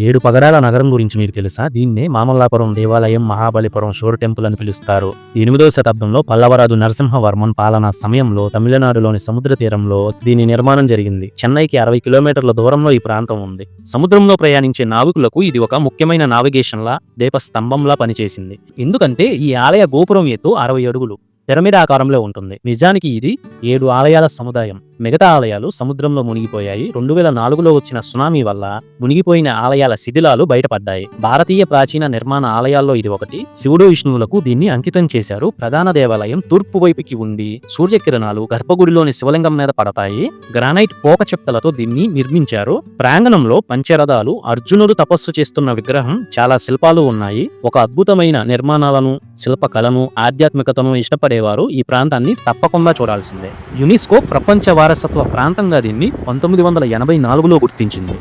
7 పగడాల నగరం గురించి మీకు తెలుసా? దీన్నే మామల్లాపురం దేవాలయం, మహాబలిపురం షోర్ టెంపుల్ అని పిలుస్తారు. 8వ శతాబ్దంలో పల్లవరాజు నరసింహవర్మన్ పాలనా సమయంలో తమిళనాడులోని సముద్ర తీరంలో దీని నిర్మాణం జరిగింది. చెన్నైకి 60 కిలోమీటర్ల దూరంలో ఈ ప్రాంతం ఉంది. సముద్రంలో ప్రయాణించే నావికులకు ఇది ఒక ముఖ్యమైన నావిగేషన్లా, దీపస్తంభంలా పనిచేసింది. ఎందుకంటే ఈ ఆలయ గోపురం ఎత్తు 60 అడుగులు పిరమిడ్ ఆకారంలో ఉంటుంది. నిజానికి ఇది 7 ఆలయాల సముదాయం. మిగతా ఆలయాలు సముద్రంలో మునిగిపోయాయి. 2004లో వచ్చిన సునామీ వల్ల మునిగిపోయిన ఆలయాల శిథిలాలు బయటపడ్డాయి. భారతీయ ప్రాచీన నిర్మాణ ఆలయాల్లో ఇది ఒకటి. శివుడు, విష్ణువులకు దీన్ని అంకితం చేశారు. ప్రధాన దేవాలయం తూర్పు వైపుకి ఉండి సూర్యకిరణాలు గర్భగుడిలోని శివలింగం మీద పడతాయి. గ్రానైట్ పోక చెక్కలతో దీన్ని నిర్మించారు. ప్రాంగణంలో పంచరథాలు, అర్జునుడు తపస్సు చేస్తున్న విగ్రహం, చాలా శిల్పాలు ఉన్నాయి. ఒక అద్భుతమైన నిర్మాణాలను, శిల్పకళను, ఆధ్యాత్మికతను ఇష్టపడేవారు ఈ ప్రాంతాన్ని తప్పకుండా చూడాల్సిందే. యునెస్కో ప్రపంచ వారసత్వ ప్రాంతంగా దీన్ని 1984లో గుర్తించింది.